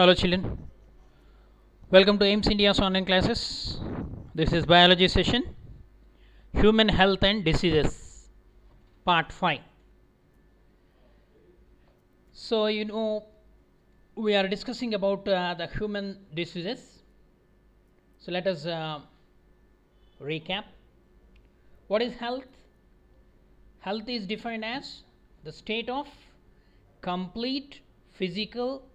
Hello children, welcome to AIMS India's online classes. This is biology session, human health and diseases, part 5. So we are discussing about the human diseases. So let us recap. What is health? Health is defined as the state of complete physical,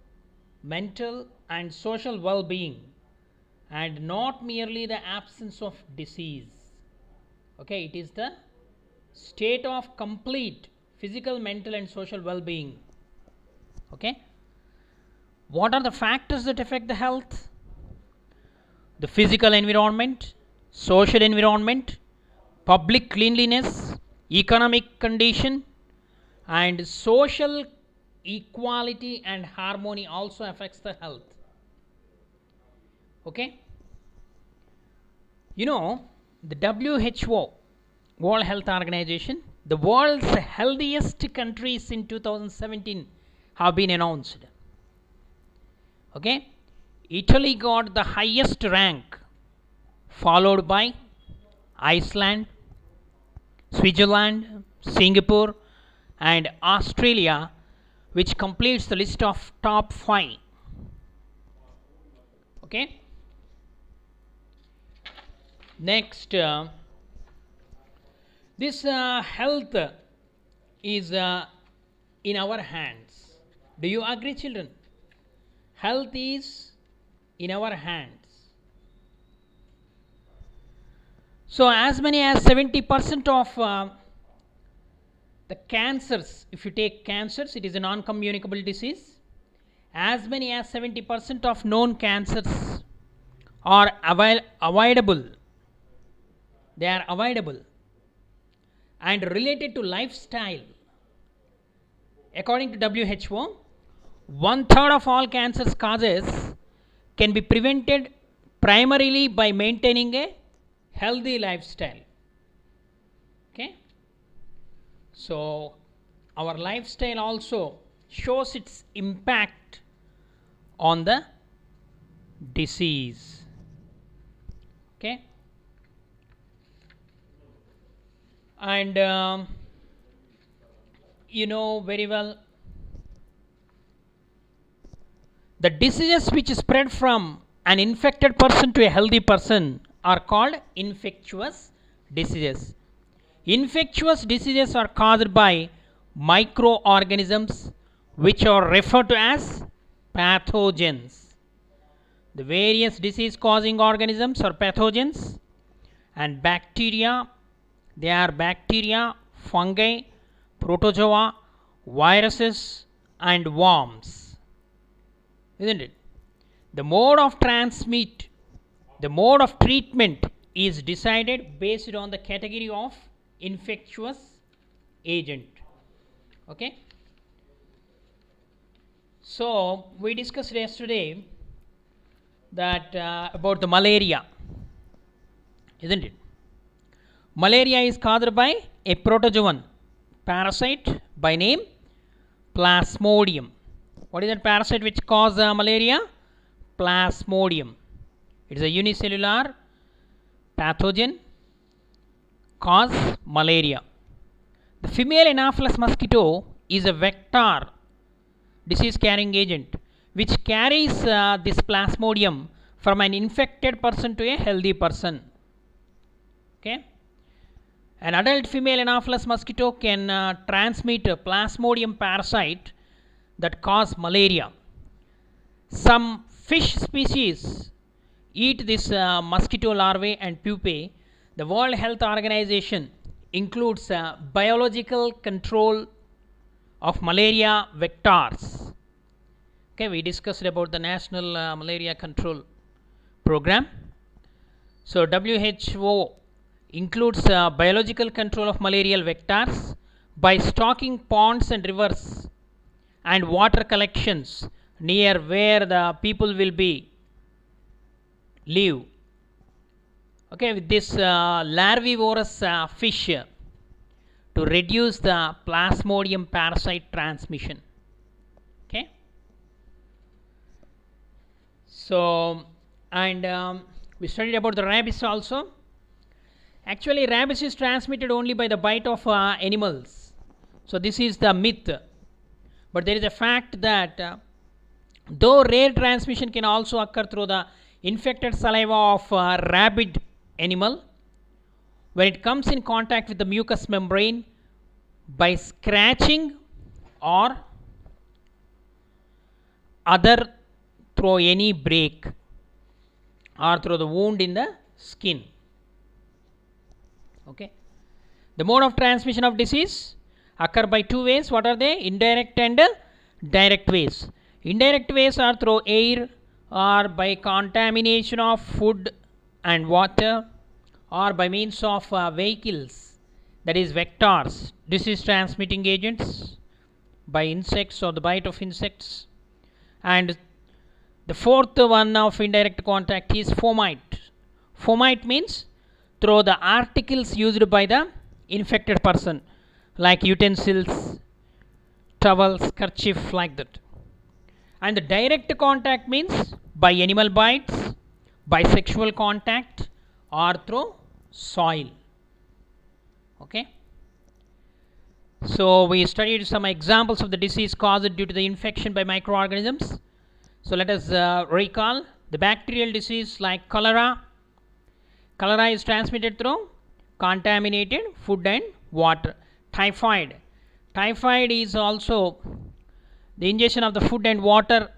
mental and social well-being, and not merely the absence of disease. Okay, it is the state of complete physical, mental and social well-being. Okay, what are the factors that affect the health? The physical environment, social environment, public cleanliness, economic condition and social equality and harmony also affects the health. Okay, the WHO, World Health Organization, the world's healthiest countries in 2017 have been announced. Okay, Italy got the highest rank, followed by Iceland, Switzerland, Singapore and Australia, which completes the list of top 5. Okay, next this health is in our hands. Do you agree, children? Health is in our hands. So as many as 70% of the cancers, if you take cancers, it is a non-communicable disease. As many as 70% of known cancers are avoidable. They are avoidable and related to lifestyle. According to WHO, 1/3 of all cancer causes can be prevented primarily by maintaining a healthy lifestyle. Okay, so our lifestyle also shows its impact on the disease. Okay, and you know very well the diseases which spread from an infected person to a healthy person are called infectious diseases. Infectious diseases are caused by microorganisms which are referred to as pathogens. The various disease causing organisms are pathogens, and bacteria, they are bacteria, fungi, protozoa, viruses and worms, isn't it? The mode of treatment is decided based on the category of infectious agent. Okay, so we discussed yesterday that about the malaria, isn't it? Malaria is caused by a protozoan parasite by name Plasmodium. What is that parasite which causes malaria? Plasmodium. It is a unicellular pathogen cause malaria. The female Anopheles mosquito is a vector disease carrying agent which carries this plasmodium from an infected person to a healthy person. Okay, an adult female Anopheles mosquito can transmit a plasmodium parasite that cause malaria. Some fish species eat this mosquito larvae and pupae. The World Health Organization includes biological control of malaria vectors. Okay, we discussed about the National Malaria Control Program. So WHO includes biological control of malarial vectors by stocking ponds and rivers and water collections near where the people will be live. Okay, with this larvivorous fish to reduce the plasmodium parasite transmission. Okay, So, and we studied about the rabies also. Actually, rabies is transmitted only by the bite of animals. So, this is the myth. But there is a fact that though rare transmission can also occur through the infected saliva of a rabid animal, when it comes in contact with the mucous membrane by scratching or other through any break or through the wound in the skin. Okay. The mode of transmission of disease occur by two ways. What are they? Indirect and direct ways. Indirect ways are through air or by contamination of food and water or by means of vehicles, that is vectors, disease transmitting agents, by insects or the bite of insects. And the fourth one of indirect contact is fomite. Fomite means through the articles used by the infected person, like utensils, towels, kerchief, like that. And the direct contact means by animal bites, by sexual contact, or through soil. Okay. So we studied some examples of the disease caused due to the infection by microorganisms. So let us recall the bacterial disease like cholera. Cholera is transmitted through contaminated food and water. Typhoid. Typhoid is also the ingestion of the food and water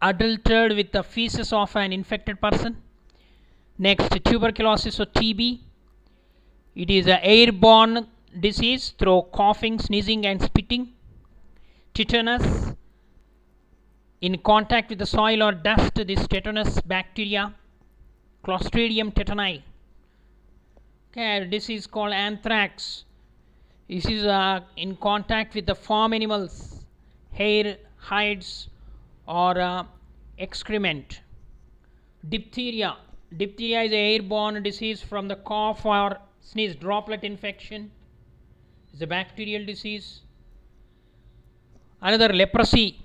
adulterated with the feces of an infected person. Next, tuberculosis or TB. It is an airborne disease through coughing, sneezing, and spitting. Tetanus, in contact with the soil or dust, this tetanus bacteria. Clostridium tetani. Okay, this is called anthrax. This is in contact with the farm animals, hair, hides, or excrement. Diphtheria. Diphtheria is an airborne disease from the cough or sneeze. Droplet infection is a bacterial disease. Another, leprosy.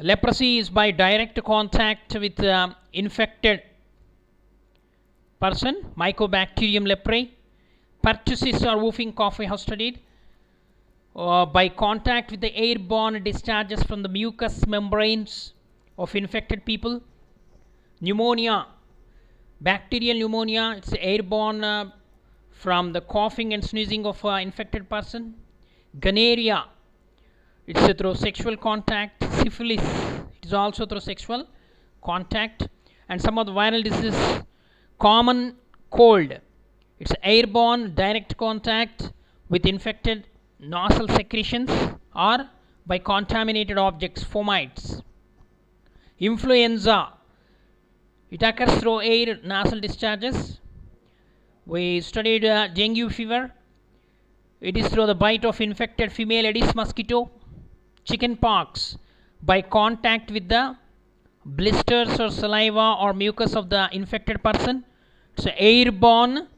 Leprosy is by direct contact with infected person, Mycobacterium leprae. Pertussis or whooping cough we have studied. By contact with the airborne discharges from the mucous membranes of infected people. Pneumonia. Bacterial pneumonia, it's airborne from the coughing and sneezing of infected person. Gonorrhea, it's through sexual contact. Syphilis, it is also through sexual contact. And some of the viral diseases. Common cold, it's airborne direct contact with infected nasal secretions or by contaminated objects, fomites. Influenza, it occurs through air, nasal discharges. We studied dengue fever. It is through the bite of infected female Aedes mosquito. Chicken pox, by contact with the blisters or saliva or mucus of the infected person. It's airborne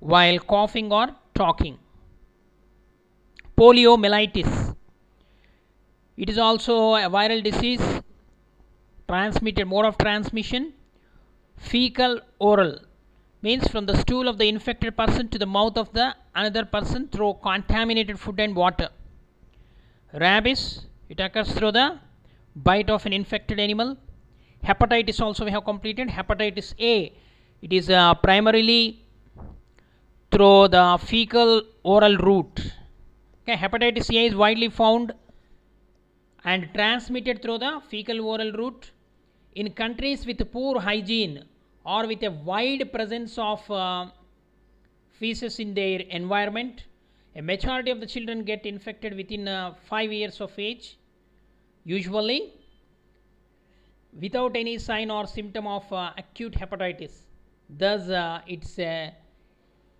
while coughing or talking. Poliomyelitis, it is also a viral disease, transmitted mode of transmission. Fecal oral, means from the stool of the infected person to the mouth of the another person through contaminated food and water. Rabies, it occurs through the bite of an infected animal. Hepatitis also we have completed. Hepatitis A, it is primarily through the fecal oral route. Okay, hepatitis A is widely found and transmitted through the fecal oral route in countries with poor hygiene or with a wide presence of feces in their environment. A majority of the children get infected within 5 years of age, usually without any sign or symptom of acute hepatitis. Thus, it's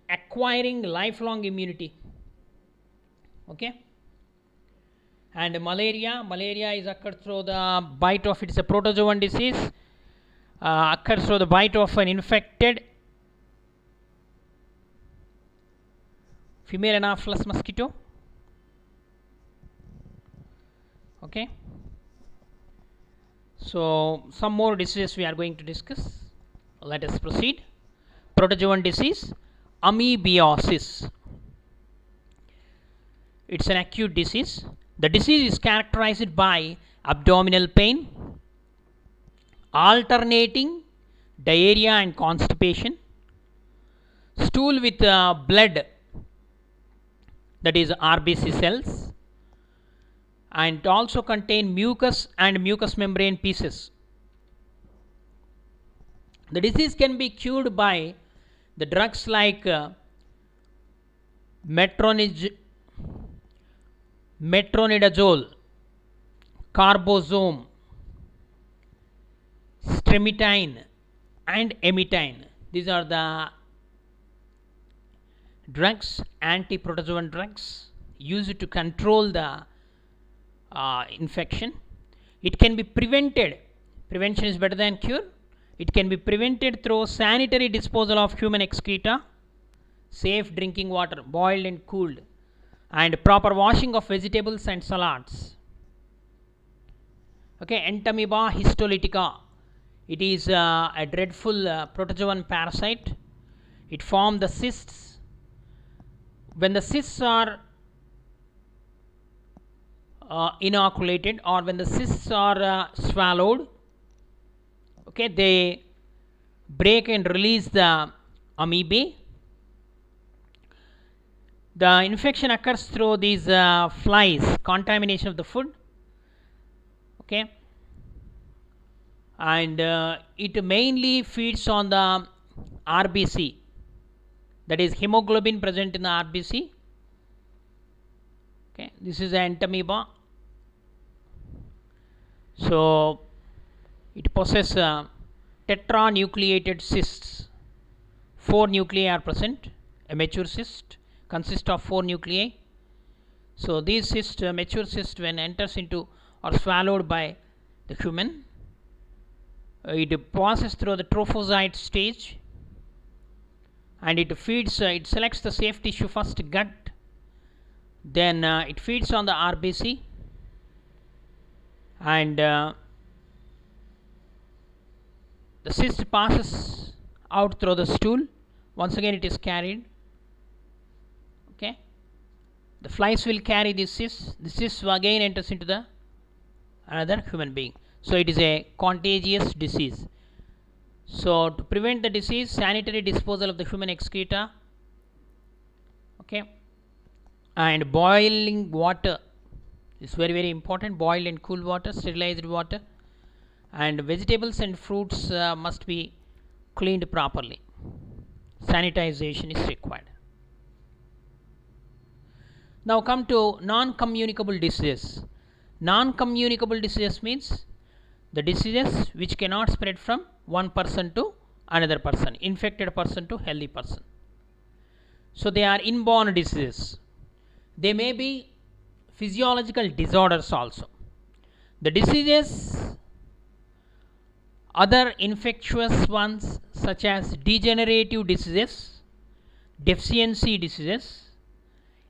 acquiring lifelong immunity. Okay. And malaria is occurred through the bite of, it's a protozoan disease, occurs through the bite of an infected female Anopheles mosquito. Okay. So some more diseases we are going to discuss. Let us proceed. Protozoan disease, amoebiasis. It's an acute disease. The disease is characterized by abdominal pain, alternating diarrhea and constipation, stool with blood, that is RBC cells, and also contain mucus and mucous membrane pieces. The disease can be cured by the drugs like metronidazole, carbozome, stremitine, and emetine. These are the drugs, anti-protozoan drugs used to control the infection. It can be prevented. Prevention is better than cure. It can be prevented through sanitary disposal of human excreta, safe drinking water, boiled and cooled, and proper washing of vegetables and salads. Okay, Entamoeba histolytica. It is a dreadful protozoan parasite. It forms the cysts. When the cysts are inoculated, or when the cysts are swallowed, okay, they break and release the amoebae. The infection occurs through these flies, contamination of the food, okay, and it mainly feeds on the RBC, that is hemoglobin present in the RBC. Okay, this is an entamoeba. So it possesses tetranucleated cysts. 4 nuclei are present. A mature cyst consists of 4 nuclei. So these cysts, mature cyst, when enters into or swallowed by the human, it passes through the trophozoite stage, and it feeds. It selects the safe tissue first, gut. Then it feeds on the RBC, and the cyst passes out through the stool. Once again it is carried. Okay, the flies will carry this cyst. The cyst again enters into the another human being. So it is a contagious disease. So to prevent the disease, sanitary disposal of the human excreta, okay, and boiling water is very, very important. Boiled and cool water, sterilized water, and vegetables and fruits must be cleaned properly. Sanitization is required. Now come to non-communicable diseases. Non-communicable diseases means the diseases which cannot spread from one person to another person, infected person to healthy person. So they are inborn diseases. They may be physiological disorders also. The diseases, other infectious ones such as degenerative diseases, deficiency diseases,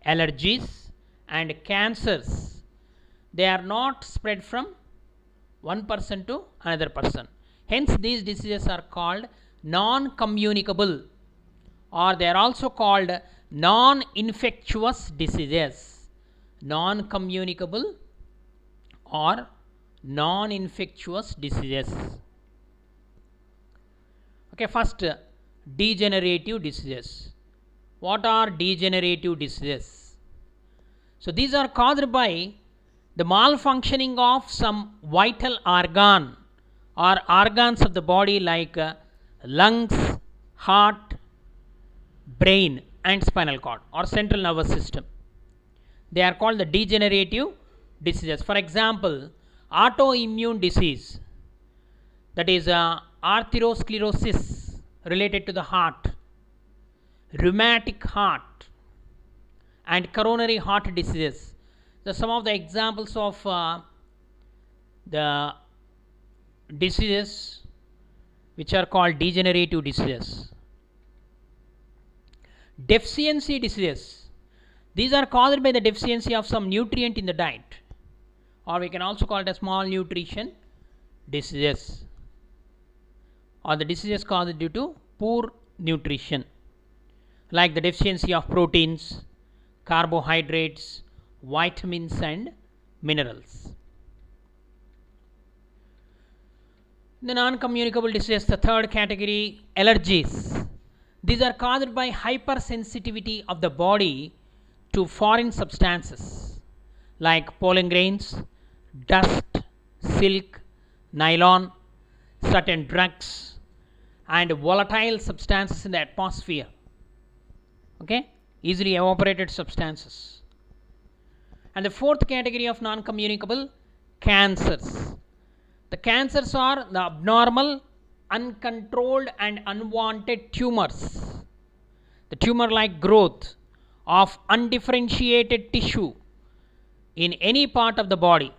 allergies, and cancers, they are not spread from one person to another person. Hence these diseases are called non-communicable, or they are also called non-infectious diseases. Non-communicable or non-infectious diseases. Okay, first, degenerative diseases. What are degenerative diseases? So these are caused by the malfunctioning of some vital organ or organs of the body like lungs, heart, brain, and spinal cord or central nervous system. They are called the degenerative diseases. For example, autoimmune disease, that is arteriosclerosis related to the heart, rheumatic heart, and coronary heart diseases. So some of the examples of the diseases which are called degenerative diseases. Deficiency diseases. These are caused by the deficiency of some nutrient in the diet, or we can also call it as malnutrition, diseases, or the diseases caused due to poor nutrition, like the deficiency of proteins, carbohydrates, vitamins, and minerals. The non-communicable diseases, the third category, allergies. These are caused by hypersensitivity of the body to foreign substances like pollen grains, dust, silk, nylon, certain drugs, and volatile substances in the atmosphere. Okay, easily evaporated substances. And the fourth category of non-communicable, cancers. The cancers are the abnormal, uncontrolled, and unwanted tumors. The tumor-like growth of undifferentiated tissue in any part of the body.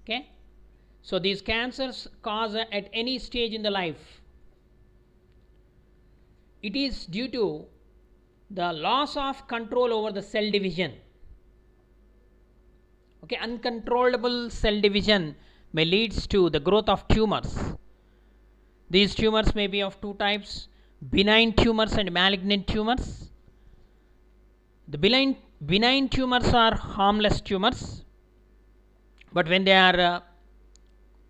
Okay, so these cancers cause at any stage in the life. It is due to the loss of control over the cell division. Okay, uncontrollable cell division may leads to the growth of tumors. These tumors may be of two types: benign tumors and malignant tumors. The benign tumors are harmless tumors, but when they are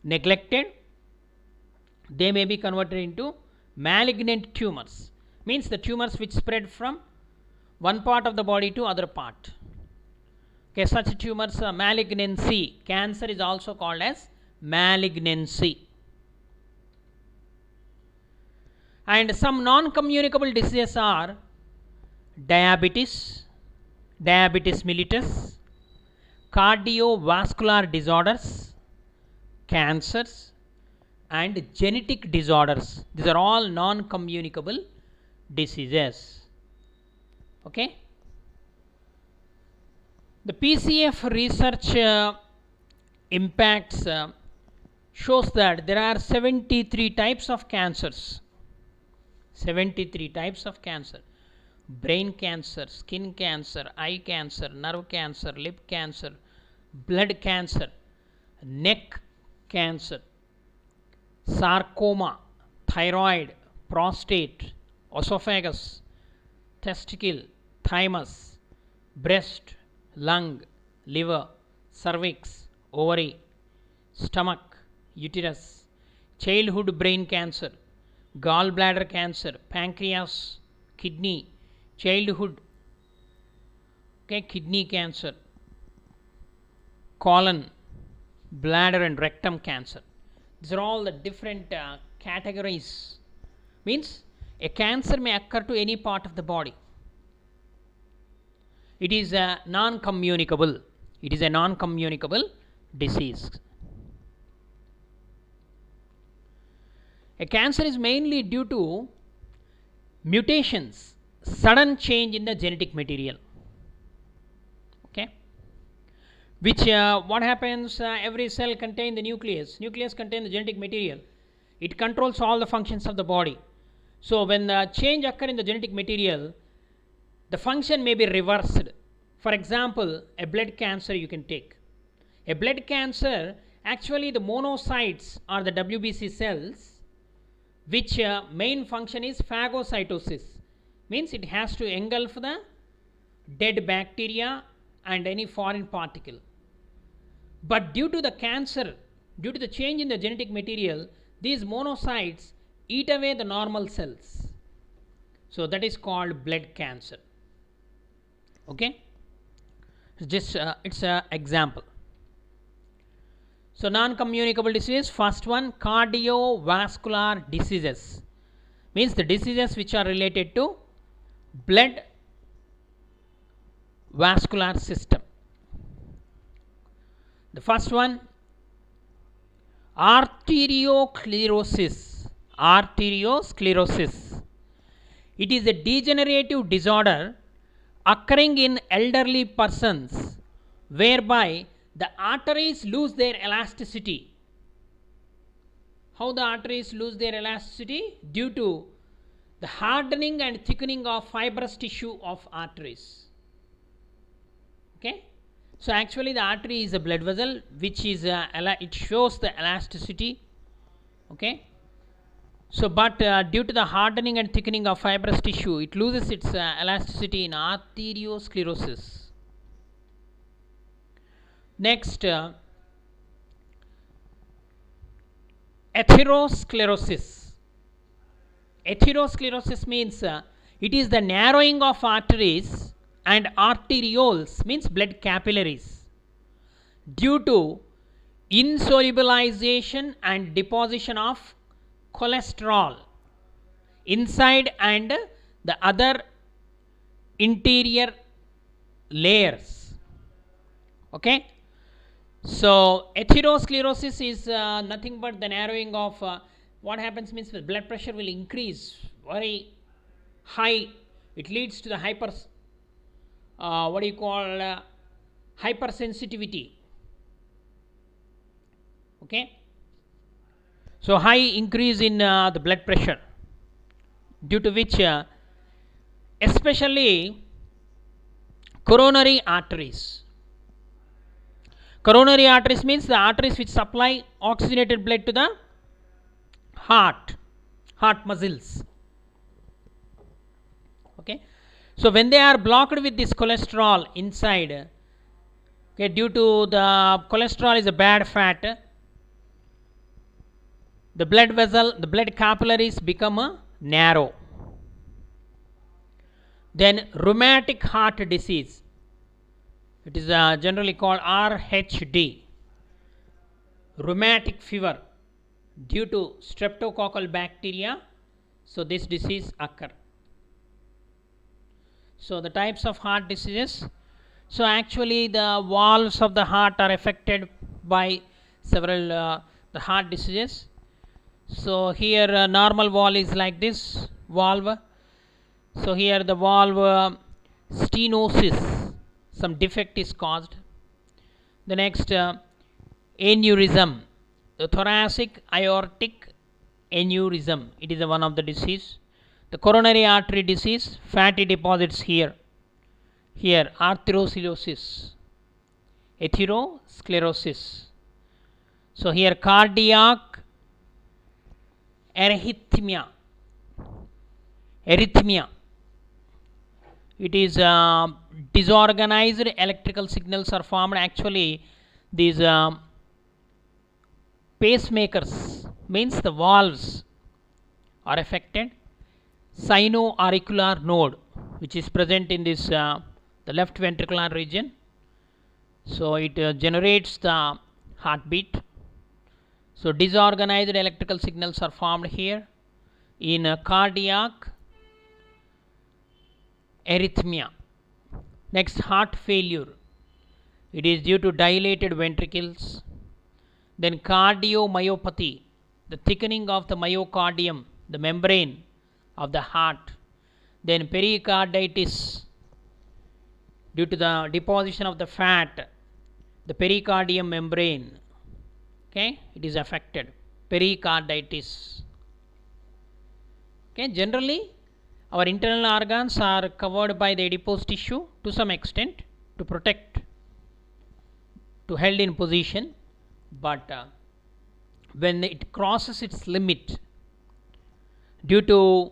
neglected, they may be converted into malignant tumors. Means the tumors which spread from one part of the body to other part. Okay, such tumors, malignancy, cancer is also called as malignancy. And some non-communicable diseases are diabetes, diabetes mellitus, cardiovascular disorders, cancers, and genetic disorders. These are all non-communicable diseases. Okay. The PCF research impacts shows that there are 73 types of cancers. 73 types of cancer: brain cancer, skin cancer, eye cancer, nerve cancer, lip cancer, blood cancer, neck cancer, sarcoma, thyroid, prostate, esophagus, testicle, thymus, breast, lung, liver, cervix, ovary, stomach, uterus, childhood brain cancer, gallbladder cancer, pancreas, kidney, childhood kidney cancer, colon, bladder and rectum cancer. These are all the different categories. Means a cancer may occur to any part of the body. It is a non-communicable. It is a non-communicable disease. A cancer is mainly due to mutations, sudden change in the genetic material. Okay, which what happens? Every cell contains the nucleus. Nucleus contains the genetic material. It controls all the functions of the body. So when the change occurs in the genetic material, the function may be reversed. For example, a blood cancer you can take. A blood cancer, actually the monocytes are the WBC cells, which main function is phagocytosis. Means it has to engulf the dead bacteria and any foreign particle. But due to the cancer, due to the change in the genetic material, these monocytes eat away the normal cells. So that is called blood cancer. Okay, just it's an example. So non-communicable disease, first one, cardiovascular diseases, means the diseases which are related to blood vascular system. The first one, arteriosclerosis. Arteriosclerosis. It is a degenerative disorder occurring in elderly persons whereby the arteries lose their elasticity. How the arteries lose their elasticity? Due to the hardening and thickening of fibrous tissue of arteries. Okay, So actually the artery is a blood vessel which is it shows the elasticity. Okay. So but due to the hardening and thickening of fibrous tissue, it loses its elasticity in arteriosclerosis. Next, atherosclerosis. Atherosclerosis means it is the narrowing of arteries and arterioles, means blood capillaries, due to insolubilization and deposition of cholesterol inside and the other interior layers. Okay. So atherosclerosis is nothing but the narrowing of what happens means the blood pressure will increase very high. It leads to the hypersensitivity. Okay. So high increase in the blood pressure, due to which especially coronary arteries. Coronary arteries means the arteries which supply oxygenated blood to the heart muscles. Okay. So when they are blocked with this cholesterol inside, okay, due to the cholesterol is a bad fat, the blood vessel, the blood capillaries become narrow. Then rheumatic heart disease, it is generally called RHD, rheumatic fever, due to streptococcal bacteria. So this disease occur. So the types of heart diseases. So actually the valves of the heart are affected by several the heart diseases. So here normal valve is like this valve. So here the valve stenosis, some defect is caused. The next aneurysm, the thoracic aortic aneurysm, it is one of the disease. The coronary artery disease, fatty deposits here. Here atherosclerosis, atherosclerosis. So here cardiac arrhythmia. It is disorganized electrical signals are formed. Actually these pacemakers, means the valves are affected. Sinoauricular node, which is present in this the left ventricular region. So it generates the heartbeat. So disorganized electrical signals are formed here in cardiac arrhythmia. Next, heart failure, it is due to dilated ventricles. Then cardiomyopathy, the thickening of the myocardium, the membrane of the heart. Then pericarditis, due to the deposition of the fat, the pericardium membrane, okay, it is affected. Pericarditis. Okay, generally our internal organs are covered by the adipose tissue to some extent to protect, to held in position, but when it crosses its limit due to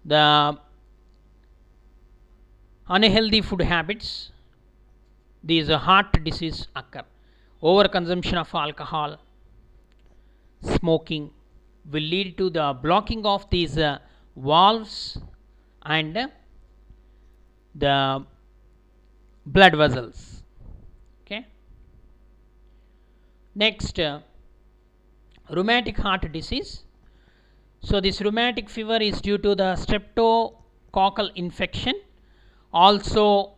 the unhealthy food habits, these heart disease occur. Overconsumption of alcohol, smoking will lead to the blocking of these valves and the blood vessels. Okay. Next, rheumatic heart disease. So this rheumatic fever is due to the streptococcal infection, also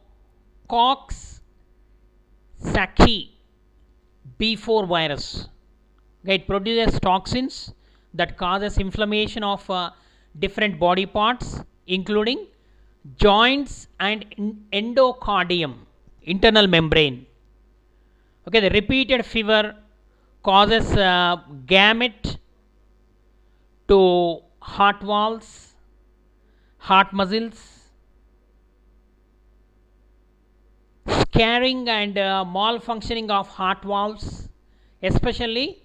Coxsackie B4 virus. Okay, it produces toxins that causes inflammation of different body parts, including joints and endocardium, internal membrane. Okay, the repeated fever causes gamut to heart valves, heart muscles, scarring and malfunctioning of heart valves, especially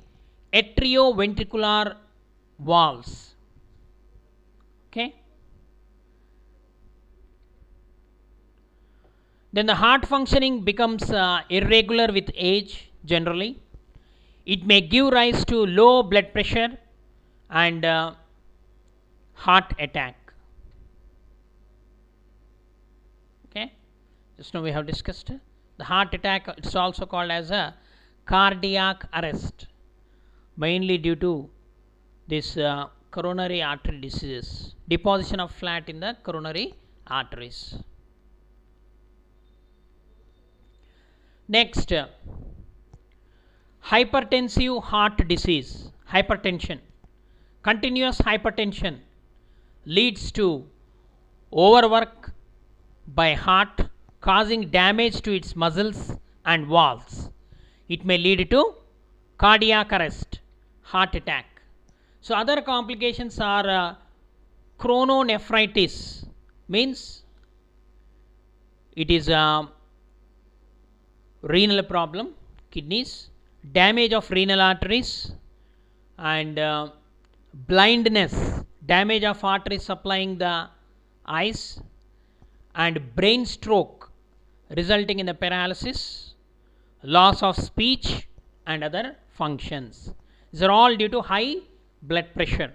atrioventricular valves. Okay. Then the heart functioning becomes irregular with age generally. It may give rise to low blood pressure and heart attack. Okay, just now we have discussed the heart attack. It's also called as a cardiac arrest, mainly due to this coronary artery diseases, deposition of fat in the coronary arteries. Next, hypertensive heart disease, hypertension. Continuous hypertension leads to overwork by heart, causing damage to its muscles and valves. It may lead to cardiac arrest, heart attack. So other complications are chrononephritis, means it is a renal problem, kidneys, damage of renal arteries, and blindness, damage of arteries supplying the eyes, and brain stroke resulting in the paralysis, loss of speech and other functions. These are all due to high blood pressure.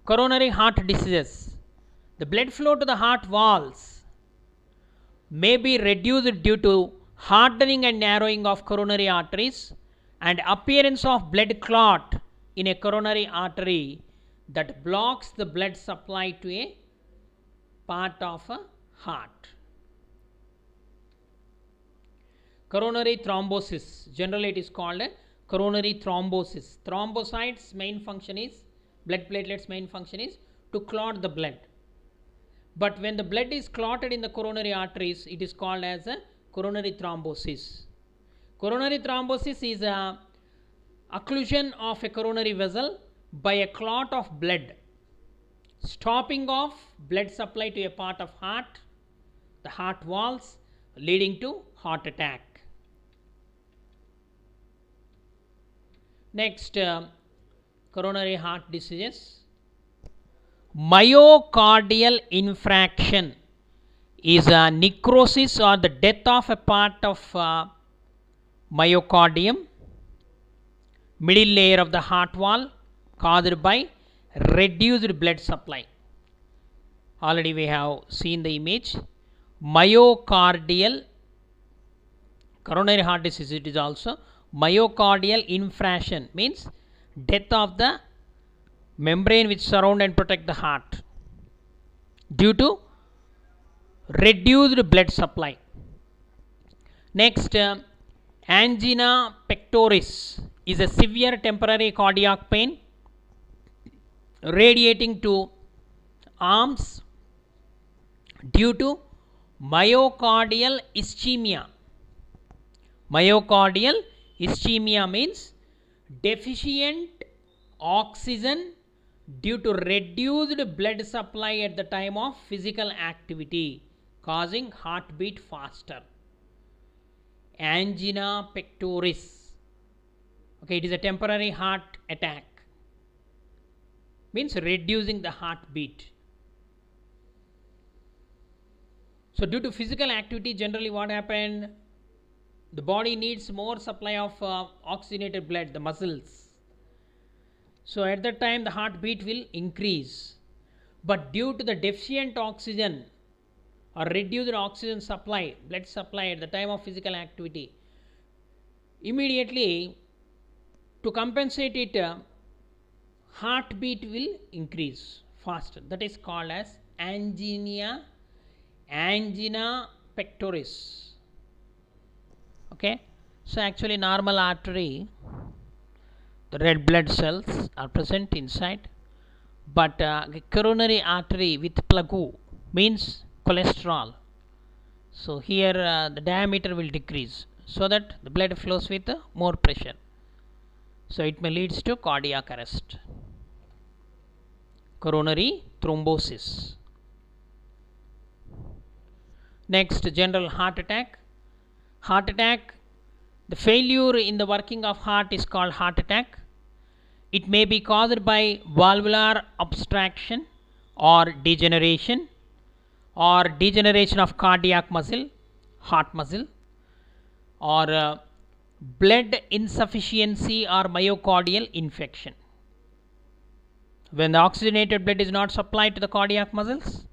Coronary heart diseases. The blood flow to the heart valves may be reduced due to hardening and narrowing of coronary arteries and appearance of blood clot in a coronary artery that blocks the blood supply to a part of a heart. Coronary thrombosis, generally it is called a coronary thrombosis. Thrombocytes main function is, blood platelets main function is to clot the blood. But when the blood is clotted in the coronary arteries, it is called as a coronary thrombosis. Coronary thrombosis is a occlusion of a coronary vessel by a clot of blood, stopping of blood supply to a part of heart, the heart valves, leading to heart attack. Next, coronary heart diseases. Myocardial infarction is a necrosis or the death of a part of myocardium, middle layer of the heart wall, caused by reduced blood supply. Already we have seen the image. Myocardial coronary heart disease, it is also myocardial infarction, means death of the membrane which surround and protect the heart due to reduced blood supply. Next, angina pectoris is a severe temporary cardiac pain radiating to arms due to myocardial ischemia. Myocardial ischemia means deficient oxygen due to reduced blood supply at the time of physical activity, causing heartbeat faster. Angina pectoris. Okay, it is a temporary heart attack, means reducing the heartbeat. So due to physical activity, generally what happened, the body needs more supply of oxygenated blood, the muscles. So at that time the heartbeat will increase, but due to the deficient oxygen or reduced oxygen supply, blood supply at the time of physical activity, immediately to compensate it, heartbeat will increase faster. That is called as angina pectoris. Okay, so actually normal artery, the red blood cells are present inside, but coronary artery with plaque means cholesterol. So here the diameter will decrease so that the blood flows with more pressure. So it may leads to cardiac arrest. Coronary thrombosis. Next, general heart attack. Heart attack, the failure in the working of heart is called heart attack. It may be caused by valvular obstruction or degeneration of cardiac muscle, heart muscle, or blood insufficiency or myocardial infection. When the oxygenated blood is not supplied to the cardiac muscles,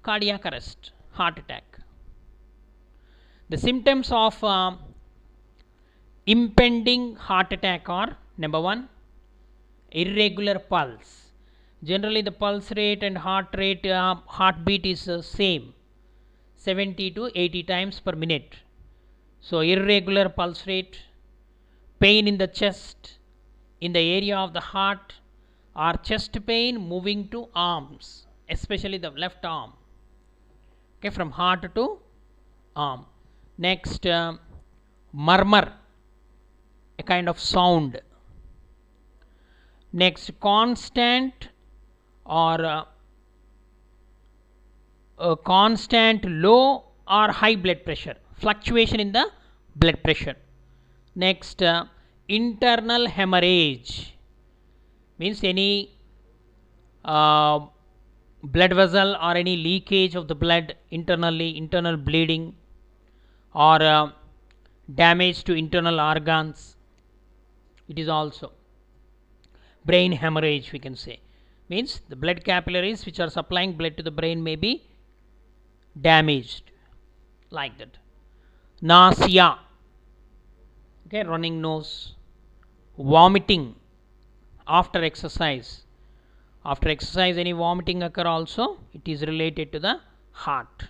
cardiac arrest, heart attack. The symptoms of impending heart attack are: number 1, irregular pulse. Generally the pulse rate and heartbeat is same, 70 to 80 times per minute. So irregular pulse rate, pain in the chest, in the area of the heart, or chest pain moving to arms, especially the left arm, okay, from heart to arm. Next, murmur, a kind of sound. Next, constant or constant low or high blood pressure, fluctuation in the blood pressure. Next, internal hemorrhage, means any blood vessel or any leakage of the blood internally, internal bleeding, or damage to internal organs. It is also brain hemorrhage, we can say, means the blood capillaries which are supplying blood to the brain may be damaged, like that. Nausea, okay, running nose. Vomiting after exercise, any vomiting occur also, it is related to the heart.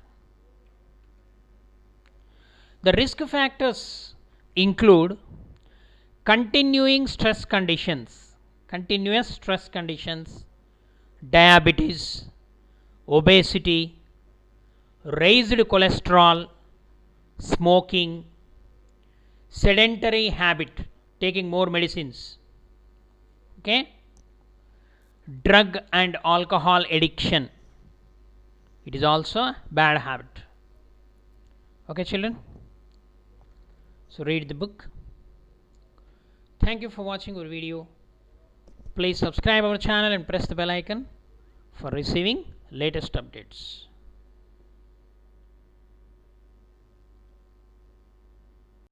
The risk factors include continuous stress conditions, diabetes, obesity, raised cholesterol, smoking, sedentary habit, taking more medicines, okay, drug and alcohol addiction, it is also a bad habit. Okay, children, so read the book. Thank you for watching our video. Please subscribe our channel and press the bell icon for receiving latest updates.